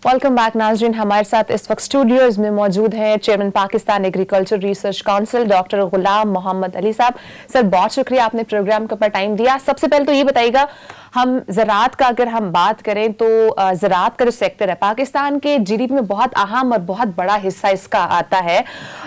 Welcome back नाज़रीन। हमारे साथ इस वक्त स्टूडियोज में मौजूद हैं chairman Pakistan agriculture research council doctor Ghulam Mohammad Ali साहब। सर बहुत शुक्रिया आपने प्रोग्राम के ऊपर टाइम दिया। सबसे पहले तो ये बताइएगा, हम ज़राअत का अगर हम बात करें तो ज़राअत का जो सेक्टर है पाकिस्तान के जीडीपी में बहुत अहम और बहुत बड़ा हिस्सा इसका आता है,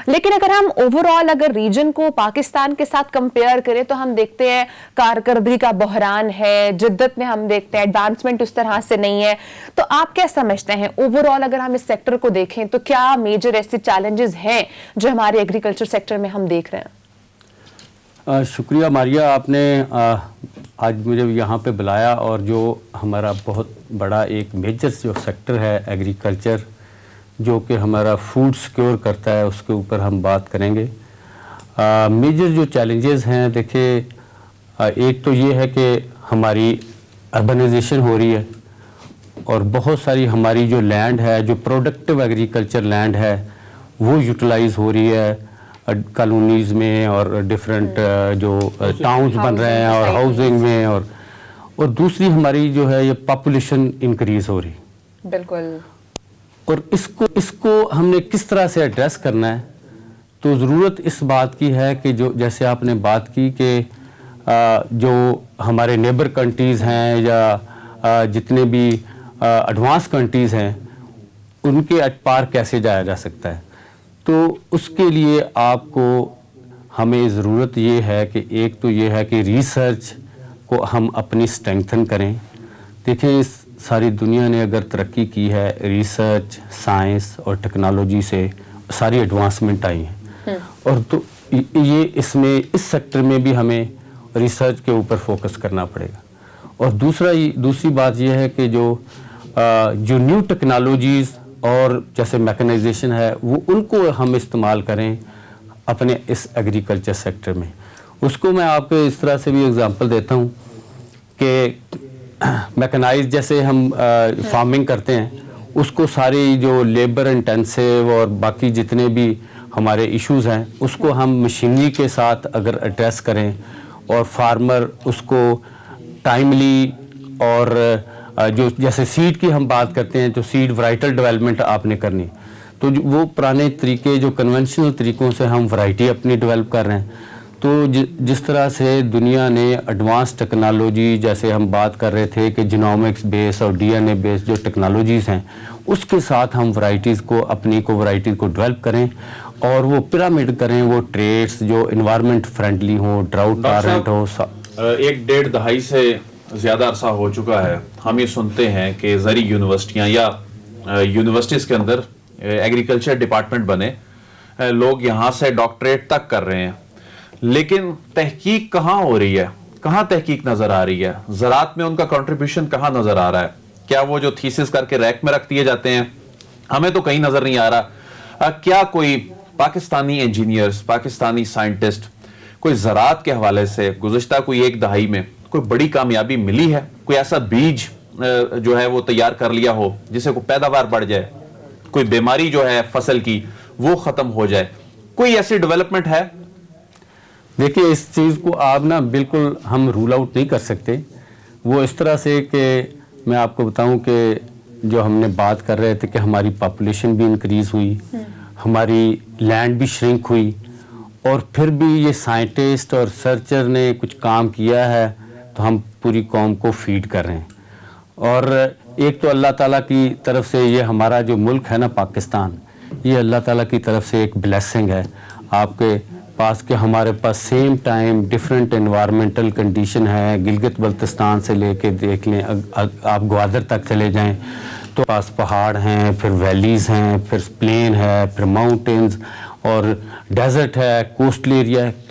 लेकिन अगर हम ओवरऑल अगर रीजन को पाकिस्तान के साथ कंपेयर करें तो हम देखते हैं कारकर्दगी का बहरान है, जिद्दत में हम देखते हैं एडवांसमेंट उस तरह से नहीं है। तो आप क्या समझते हैं ओवरऑल अगर हम इस सेक्टर को देखें तो क्या मेजर ऐसे चैलेंजेस हैं जो हमारे एग्रीकल्चर सेक्टर में हम देख रहे हैं? शुक्रिया मारिया, आपने आज मुझे यहाँ पे बुलाया और जो हमारा बहुत बड़ा एक मेजर जो सेक्टर है एग्रीकल्चर, जो कि हमारा फूड सिक्योर करता है, उसके ऊपर हम बात करेंगे। मेजर जो चैलेंजेस हैं, देखिए एक तो ये है कि हमारी अर्बनाइजेशन हो रही है और बहुत सारी हमारी जो लैंड है, जो प्रोडक्टिव एग्रीकल्चर लैंड है, वो यूटिलाइज हो रही है कॉलोनीज़ में और डिफरेंट जो टाउन्स बन रहे हैं और हाउसिंग में, और दूसरी हमारी जो है ये पॉपुलेशन इंक्रीज हो रही। बिल्कुल। और इसको हमने किस तरह से एड्रेस करना है, तो ज़रूरत इस बात की है कि जो जैसे आपने बात की कि जो हमारे नेबर कंट्रीज़ हैं या जितने भी एडवांस कंट्रीज़ हैं उनके पार कैसे जाया जा सकता है। तो उसके लिए आपको हमें ज़रूरत ये है कि एक तो ये है कि रिसर्च को हम अपनी स्ट्रेंथन करें। देखिए इस सारी दुनिया ने अगर तरक्की की है, रिसर्च साइंस और टेक्नोलॉजी से सारी एडवांसमेंट आई हैं, और तो ये इसमें इस सेक्टर में भी हमें रिसर्च के ऊपर फोकस करना पड़ेगा। और दूसरी बात यह है कि जो न्यू टेक्नोलॉजीज़ और जैसे मैकेनाइजेशन है वो उनको हम इस्तेमाल करें अपने इस एग्रीकल्चर सेक्टर में। उसको मैं आपको इस तरह से भी एग्जांपल देता हूँ कि मैकेनाइज जैसे हम फार्मिंग करते हैं, उसको सारी जो लेबर इंटेंसिव और बाकी जितने भी हमारे इश्यूज़ हैं उसको हम मशीनरी के साथ अगर एड्रेस करें और फार्मर उसको टाइमली, और जो जैसे सीड की हम बात करते हैं, जो सीड वैराइटल डेवलपमेंट आपने करनी, तो वो पुराने तरीके जो कन्वेंशनल तरीक़ों से हम वैरायटी अपनी डेवलप कर रहे हैं। तो जिस तरह से दुनिया ने एडवांस टेक्नोलॉजी, जैसे हम बात कर रहे थे कि जीनोमिक्स बेस और डीएनए बेस जो टेक्नोलॉजीज़ हैं, उसके साथ हम वैरायटीज़ को वैरायटी को डेवलप करें और वो पिरामिड करें, वो ट्रेड्स जो इन्वायरमेंट फ्रेंडली हो, ड्राउट टॉलरेंट हो। 1-1.5 दहाई से ज़्यादा अरसा हो चुका है हम ये सुनते हैं कि ज़री यूनिवर्सिटियाँ या यूनिवर्सिटीज़ के अंदर एग्रीकल्चर डिपार्टमेंट बने, लोग यहाँ से डॉक्टरेट तक कर रहे हैं, लेकिन तहकीक कहाँ हो रही है, कहाँ तहकीक नज़र आ रही है, ज़राअत में उनका कंट्रीब्यूशन कहाँ नज़र आ रहा है? क्या वो जो थीसिस करके रैक में रख दिए जाते हैं? हमें तो कहीं नज़र नहीं आ रहा। क्या कोई पाकिस्तानी इंजीनियर्स, पाकिस्तानी साइंटिस्ट कोई ज़राअत के हवाले से गुज़श्ता कोई 1 दहाई में कोई बड़ी कामयाबी मिली है? कोई ऐसा बीज जो है वो तैयार कर लिया हो जिससे कोई पैदावार बढ़ जाए, कोई बीमारी जो है फसल की वो ख़त्म हो जाए, कोई ऐसी डेवलपमेंट है? देखिए इस चीज़ को आप ना बिल्कुल हम रूल आउट नहीं कर सकते। वो इस तरह से कि मैं आपको बताऊं कि जो हमने बात कर रहे थे कि हमारी पॉपुलेशन भी इंक्रीज़ हुई, हमारी लैंड भी श्रिंक हुई, और फिर भी ये साइंटिस्ट और रिसर्चर ने कुछ काम किया है तो हम पूरी कौम को फीड कर रहे हैं। और एक तो अल्लाह ताला की तरफ से ये हमारा जो मुल्क है ना पाकिस्तान, ये अल्लाह ताला की तरफ से एक ब्लेसिंग है आपके पास कि हमारे पास same time different environmental condition है। गिलगित बल्तिस्तान से लेके देख लें, आप ग्वादर तक चले जाएं तो पास पहाड़ हैं, फिर वैलीज़ हैं, फिर प्लेन है, फिर माउंटेन्स और डेजर्ट है, कोस्टल एरिया है।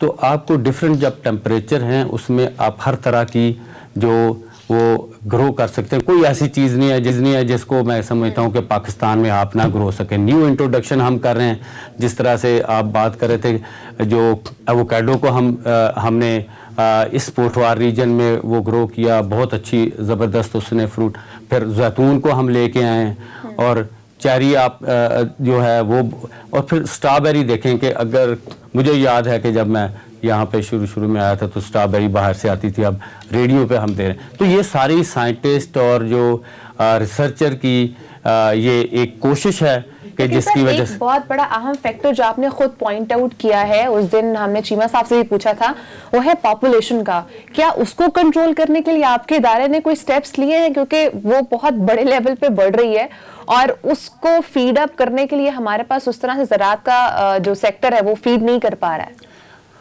तो आपको डिफरेंट जब टेम्परेचर हैं उसमें आप हर तरह की जो वो ग्रो कर सकते हैं। कोई ऐसी चीज़ नहीं है जिसको मैं समझता हूँ कि पाकिस्तान में आप ना ग्रो सके। न्यू इंट्रोडक्शन हम कर रहे हैं, जिस तरह से आप बात कर रहे थे, जो एवोकाडो को हमने इस पोठवार रीजन में वो ग्रो किया, बहुत अच्छी ज़बरदस्त उसने फ्रूट। फिर जैतून को हम लेके आए हैं, और चेरी आप जो है वो, और फिर स्ट्रॉबेरी देखें कि अगर मुझे याद है कि जब मैं यहाँ पे शुरू में आया था तो स्ट्रॉबेरी बाहर से आती थी, अब रेडियो पे हम दे रहे हैं। तो ये सारी साइंटिस्ट और जो रिसर्चर की یہ ایک کوشش ہے کہ جس کی وجہ سے ایک بہت بڑا اہم فیکٹر جو آپ نے خود پوائنٹ آؤٹ کیا ہے, اس دن ہم نے چیمہ صاحب سے بھی پوچھا تھا, وہ ہے پاپولیشن کا. کیا اس کو کنٹرول کرنے کے لیے آپ کے ادارے نے کوئی سٹیپس لیے ہیں, کیونکہ وہ بہت بڑے لیول پہ بڑھ رہی ہے اور اس کو فیڈ اپ کرنے کے لیے ہمارے پاس اس طرح سے زراعت کا جو سیکٹر ہے وہ فیڈ نہیں کر پا رہا ہے.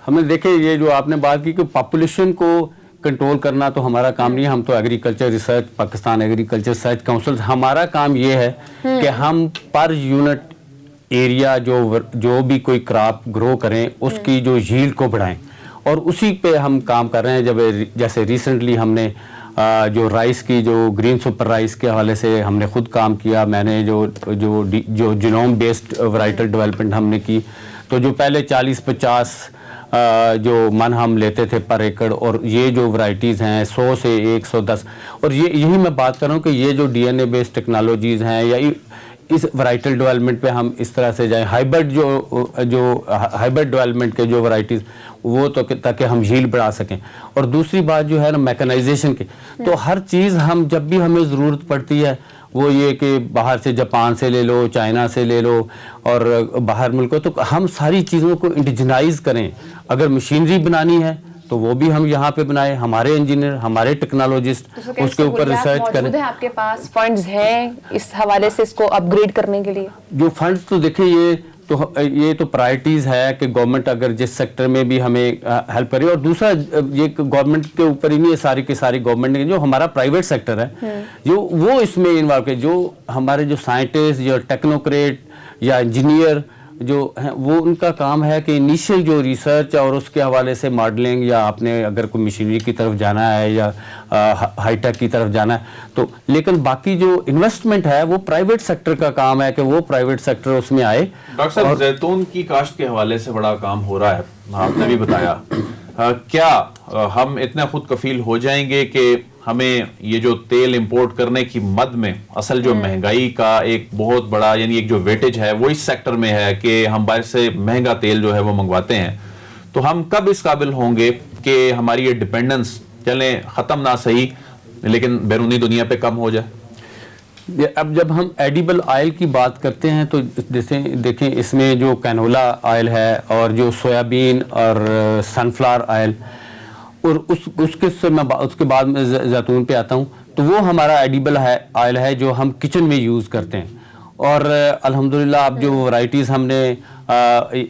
ہم نے دیکھے یہ جو آپ نے بات کی کہ پاپولیشن کو کنٹرول کرنا تو ہمارا کام نہیں ہے, ہم تو agriculture research, Pakistan agriculture research council, ہمارا کام یہ ہے کہ ہم پر یونٹ ایریا جو بھی کوئی کراپ گرو کریں اس کی جو ییلڈ کو بڑھائیں, اور اسی پہ ہم کام کر رہے ہیں. جب جیسے ریسنٹلی ہم نے جو رائس کی جو گرین سپر رائس کے حوالے سے ہم نے خود کام کیا, میں نے جو جینوم بیسڈ ورائٹل ڈیولپمنٹ ہم نے کی, تو جو پہلے 40-50 جو من ہم لیتے تھے پر ایکڑ, اور یہ جو ورائٹیز ہیں 100 سے 110, اور یہی میں بات کر رہا ہوں کہ یہ جو ڈی این اے بیسڈ ٹیکنالوجیز ہیں یا اس ورائٹل ڈیولپمنٹ پہ ہم اس طرح سے جائیں, ہائیبرڈ ڈیولپمنٹ کے جو ورائٹیز وہ تو تاکہ ہم ییلڈ بڑھا سکیں. اور دوسری بات جو ہے نا میکنائزیشن کی, تو ہر چیز ہم جب بھی ہمیں ضرورت پڑتی ہے وہ یہ کہ باہر سے جاپان سے لے لو, چائنا سے لے لو اور باہر ملکوں, تو ہم ساری چیزوں کو انڈیجنائز کریں. اگر مشینری بنانی ہے تو وہ بھی ہم یہاں پہ بنائیں, ہمارے انجینئر, ہمارے ٹیکنالوجسٹ اس کے اوپر ریسرچ کریں. آپ کے پاس فنڈز ہیں اس حوالے سے اس کو اپ گریڈ کرنے کے لیے؟ جو فنڈز تو دیکھیں یہ تو پرائرٹیز ہے کہ گورنمنٹ اگر جس سیکٹر میں بھی ہمیں ہیلپ کرے, اور دوسرا یہ گورنمنٹ کے اوپر ہی نہیں ہے, ساری کی ساری گورنمنٹ نے, جو ہمارا پرائیویٹ سیکٹر ہے جو وہ اس میں انوالو کرے, جو ہمارے جو سائنٹسٹ یا ٹیکنوکریٹ یا انجینئر جو ہیں وہ ان کا کام ہے کہ انیشیل جو ریسرچ اور اس کے حوالے سے ماڈلنگ, یا آپ نے اگر کوئی مشینری کی طرف جانا ہے یا ہائی ٹیک کی طرف جانا ہے تو, لیکن باقی جو انویسٹمنٹ ہے وہ پرائیویٹ سیکٹر کا کام ہے کہ وہ پرائیویٹ سیکٹر اس میں آئے. ڈاکٹر صاحب, زیتون کی کاشت کے حوالے سے بڑا کام ہو رہا ہے, آپ نے بھی بتایا, کیا ہم اتنے خود کفیل ہو جائیں گے کہ ہمیں یہ جو تیل امپورٹ کرنے کی مد میں اصل جو مہنگائی کا ایک بہت بڑا یعنی ایک جو ویٹیج ہے وہ اس سیکٹر میں ہے کہ ہم باہر سے مہنگا تیل جو ہے وہ منگواتے ہیں, تو ہم کب اس قابل ہوں گے کہ ہماری یہ ڈیپینڈنس چلیں ختم نہ صحیح لیکن بیرونی دنیا پہ کم ہو جائے؟ اب جب ہم ایڈیبل آئل کی بات کرتے ہیں تو جیسے دیکھیں اس میں جو کینولا آئل ہے اور جو سویابین اور سن فلاور آئل, اور اس کے بعد میں زیتون پہ آتا ہوں, تو وہ ہمارا ایڈیبل آئل ہے جو ہم کچن میں یوز کرتے ہیں. اور الحمدللہ اب جو ورائٹیز ہم نے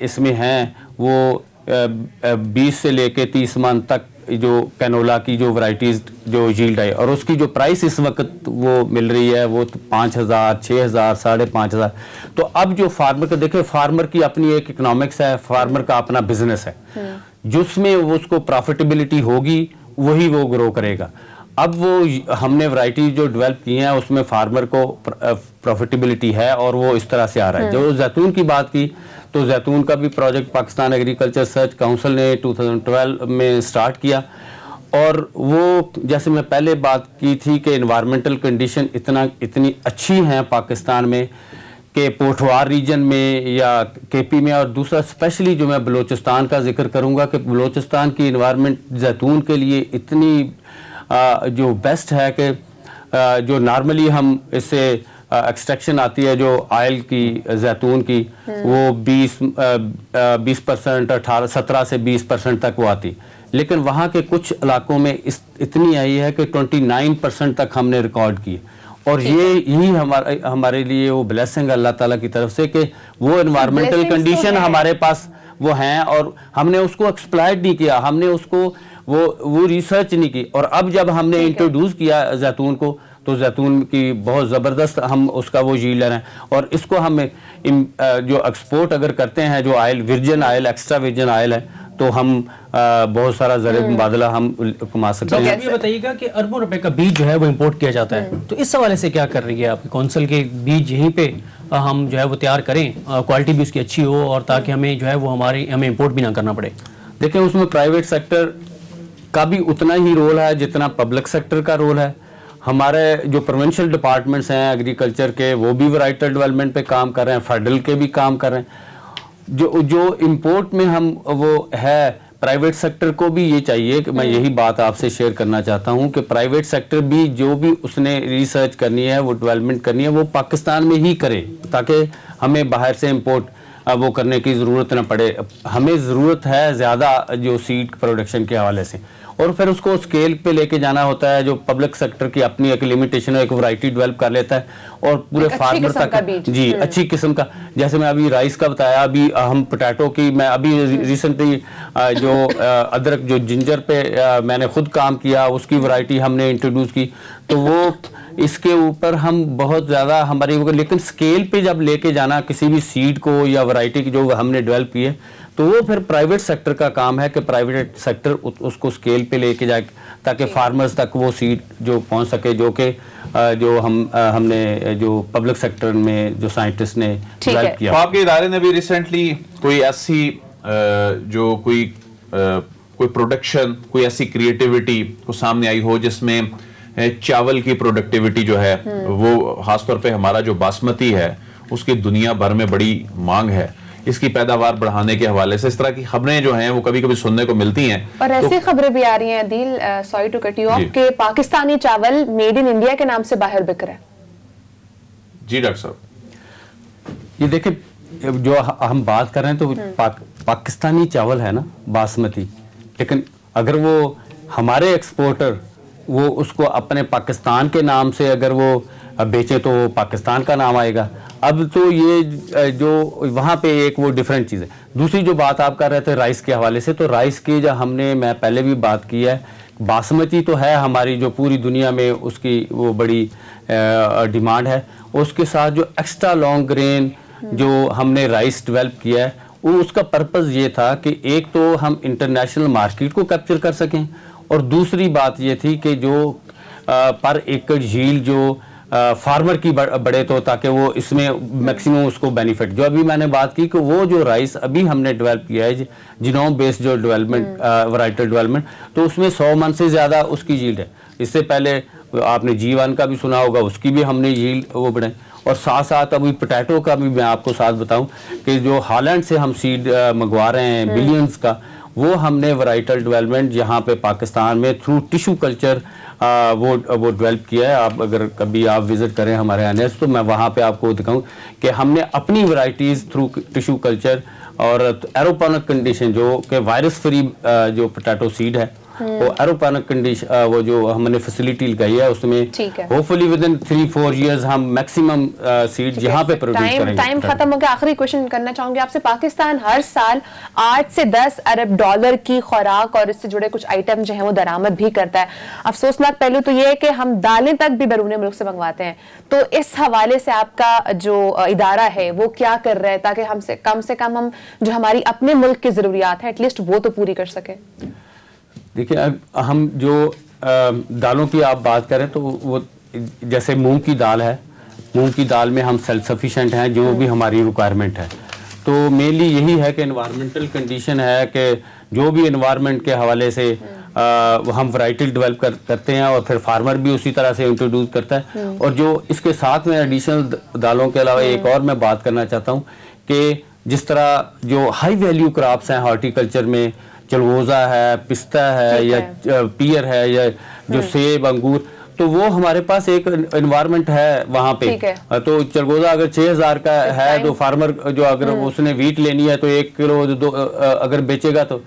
اس میں ہیں وہ 20 سے لے کے 30 من تک جو کینولا کی جو ورائٹیز جو ییلڈ ہے, اور اس کی جو پرائس اس وقت وہ مل رہی ہے وہ 5,000, 6,000, 5,500. تو اب جو فارمر کا دیکھیں, فارمر کی اپنی ایک اکنامکس ہے, فارمر کا اپنا بزنس ہے, جس میں اس کو پروفیٹیبلٹی ہوگی وہی وہ گرو کرے گا. اب وہ ہم نے ورائٹی جو ڈیولپ کی ہیں اس میں فارمر کو پروفیٹیبلٹی ہے اور وہ اس طرح سے آ رہا ہے. جو زیتون کی بات کی تو زیتون کا بھی project Pakistan agriculture research council نے 2012 میں سٹارٹ کیا, اور وہ جیسے میں پہلے بات کی تھی کہ انوائرمنٹل کنڈیشن اتنی اچھی ہیں پاکستان میں کہ پوٹھوار ریجن میں یا کے پی میں, اور دوسرا اسپیشلی جو میں بلوچستان کا ذکر کروں گا کہ بلوچستان کی انوائرمنٹ زیتون کے لیے اتنی جو بیسٹ ہے کہ جو نارملی ہم اس سے ایکسٹریکشن آتی ہے جو آئل کی زیتون کی وہ 20% 17 سے 20% تک وہ آتی, لیکن وہاں کے کچھ علاقوں میں اتنی آئی ہے کہ 29% تک ہم نے ریکارڈ کی. اور یہی ہمارے لیے وہ بلیسنگ اللہ تعالیٰ کی طرف سے کہ وہ انوائرمنٹل کنڈیشن ہمارے پاس وہ ہیں, اور ہم نے اس کو ایکسپلائٹ نہیں کیا, ہم نے اس کو وہ ریسرچ نہیں کی. اور اب جب ہم نے انٹروڈیوس کیا زیتون کو تو زیتون کی بہت زبردست ہم اس کا وہ ییلڈ لے رہے ہیں, اور اس کو ہم جو ایکسپورٹ اگر کرتے ہیں جو oil virgin oil extra virgin oil ہے تو ہم بہت سارا زر مبادلہ ہم کما سکتے ہیں. یہ بتائیے گا کہ اربوں روپے کا بیج جو ہے وہ امپورٹ کیا جاتا ہے, تو اس حوالے سے کیا کر رہی ہے آپ کی کونسل کے بیج یہیں پہ ہم جو ہے وہ تیار کریں, کوالٹی بھی اس کی اچھی ہو اور تاکہ ہمیں جو ہے وہ ہمیں امپورٹ بھی نہ کرنا پڑے؟ دیکھیں اس میں پرائیویٹ سیکٹر کا بھی اتنا ہی رول ہے جتنا پبلک سیکٹر کا رول ہے. ہمارے جو پروونشل ڈپارٹمنٹس ہیں ایگریکلچر کے وہ بھی ورائٹل ڈیولپمنٹ پہ کام کر رہے ہیں, فیڈرل کے بھی کام کر رہے ہیں. جو امپورٹ میں ہم وہ ہے प्राइवेट सेक्टर को भी ये चाहिए कि मैं यही बात आपसे शेयर करना चाहता हूँ कि प्राइवेट सेक्टर भी जो भी उसने रिसर्च करनी है, वो डेवलपमेंट करनी है, वो पाकिस्तान में ही करे, ताकि हमें बाहर से इंपोर्ट वो करने की ज़रूरत ना पड़े। हमें ज़रूरत है ज़्यादा जो सीड प्रोडक्शन के हवाले से, और फिर उसको स्केल पे लेके जाना होता है। जो पब्लिक सेक्टर की अपनी एक लिमिटेशन है, एक वैरायटी डेवलप कर लेता है और पूरे फार्मर तक जी अच्छी किस्म का, जैसे मैं अभी राइस का बताया, अभी हम पोटैटो की, मैं अभी रिसेंटली जो अदरक जो जिंजर पे मैंने खुद काम किया, उसकी वैरायटी हमने इंट्रोड्यूस की, तो वो इसके ऊपर हम बहुत ज़्यादा हमारी, लेकिन स्केल पे जब लेके जाना किसी भी सीड को या वैरायटी की जो हमने डेवलप की है, तो वो फिर प्राइवेट सेक्टर का काम है कि प्राइवेट सेक्टर उसको स्केल पे लेके जाए ताकि फार्मर्स तक वो सीड जो पहुंच सके, जो कि जो हमने जो पब्लिक सेक्टर में जो साइंटिस्ट ने डेवलप किया। तो आपके इदारे ने भी रिसेंटली कोई ऐसी जो कोई प्रोडक्शन, कोई ऐसी क्रिएटिविटी को सामने आई हो जिसमें चावल की प्रोडक्टिविटी जो है वो खासतौर पे हमारा जो बासमती है उसकी दुनिया भर में बड़ी मांग है, इसकी पैदावार बढ़ाने के हवाले से इस तरह की खबरें जो हैं वो कभी कभी सुनने को मिलती हैं। और ऐसी खबरें भी आ रही हैं दिल, sorry to cut you off, कि पाकिस्तानी चावल मेड इन इंडिया के नाम से बाहर बिक रहा है। जी डॉक्टर साहब, ये देखिए, जो हम बात कर रहे हैं तो पाकिस्तानी चावल है ना, बासमती, लेकिन अगर वो हमारे एक्सपोर्टर वो उसको अपने पाकिस्तान के नाम से अगर वो बेचे तो पाकिस्तान का नाम आएगा। अब तो ये जो वहाँ पे एक वो डिफरेंट चीज़ है। दूसरी जो बात आप कर रहे थे राइस के हवाले से, तो राइस की जो मैं पहले भी बात की है, बासमती तो है हमारी जो पूरी दुनिया में उसकी वो बड़ी डिमांड है। उसके साथ जो एक्स्ट्रा लॉन्ग ग्रेन जो हमने राइस डेवलप किया है, वो उसका पर्पज़ ये था कि एक तो हम इंटरनेशनल मार्केट को कैप्चर कर सकें, और दूसरी बात ये थी कि जो पर एकड़ यील्ड जो फार्मर की बढ़े, तो ताकि वो इसमें मैक्सिमम उसको बेनिफिट, जो अभी मैंने बात की कि वो जो राइस अभी हमने डेवलप किया है जीनोम बेस्ड जो डेवलपमेंट वैराइटल डेवलपमेंट, तो उसमें 100 मन से ज़्यादा उसकी यील्ड है। इससे पहले आपने G1 का भी सुना होगा, उसकी भी हमने यील्ड वो बढ़ाई। और साथ साथ अभी पोटैटो का भी मैं आपको साथ बताऊं कि जो हॉलैंड से हम सीड मंगवा रहे हैं बिलियंस का, वो हमने वैराइटल डेवलपमेंट यहाँ पे पाकिस्तान में थ्रू टिश्यू कल्चर वो डेवलप किया है। आप अगर कभी आप विजिट करें हमारे एनएस, तो मैं वहाँ पे आपको दिखाऊं कि हमने अपनी वैरायटीज़ थ्रू टिश्यू कल्चर और एरोपोनिक कंडीशन जो कि वायरस फ्री जो पोटैटो सीड है, वो एरोपोनिक कंडीशन वो जो हमने फैसिलिटी लगाई है, उसमें होपफुली विद इन 3-4 इयर्स हम मैक्सिमम सीड यहाँ पे प्रोड्यूस करेंगे। टाइम खत्म हो गया, आखिरी क्वेश्चन करना चाहूंगी आपसे। पाकिस्तान हर साल 8 से 10 अरब डॉलर की खुराक और इससे जुड़े कुछ आइटम जो है वो दरामद भी करता है। अफसोसनाक पहलू तो ये है कि हम दालें तक भी बैरूनी मुल्क से मंगवाते हैं। तो इस हवाले से आपका जो इदारा है वो क्या कर रहा है ताकि हमसे कम हम जो हमारी अपने मुल्क की जरूरियात है एटलीस्ट वो तो पूरी कर सके? देखिए, हम जो दालों की आप बात करें तो वो जैसे मूंग की दाल है, मूंग की दाल में हम सेल्फ सफिशिएंट हैं, जो भी हमारी रिक्वायरमेंट है। तो मेनली यही है कि एनवायरमेंटल कंडीशन है कि जो भी एनवायरमेंट के हवाले से हम वैरायटी डेवलप करते हैं और फिर फार्मर भी उसी तरह से इंट्रोड्यूस करता है। और जो इसके साथ में एडिशनल दालों के अलावा एक और मैं बात करना चाहता हूँ कि जिस तरह जो हाई वैल्यू क्रॉप्स हैं हॉर्टिकल्चर में, चलगोजा है, पिस्ता है या पियर है या जो सेब अंगूर, तो वो हमारे पास एक एनवायरनमेंट है वहाँ पे। तो चलगोजा अगर 6000 का है तो फार्मर जो अगर उसने वीट लेनी है तो 1 किलो अगर बेचेगा तो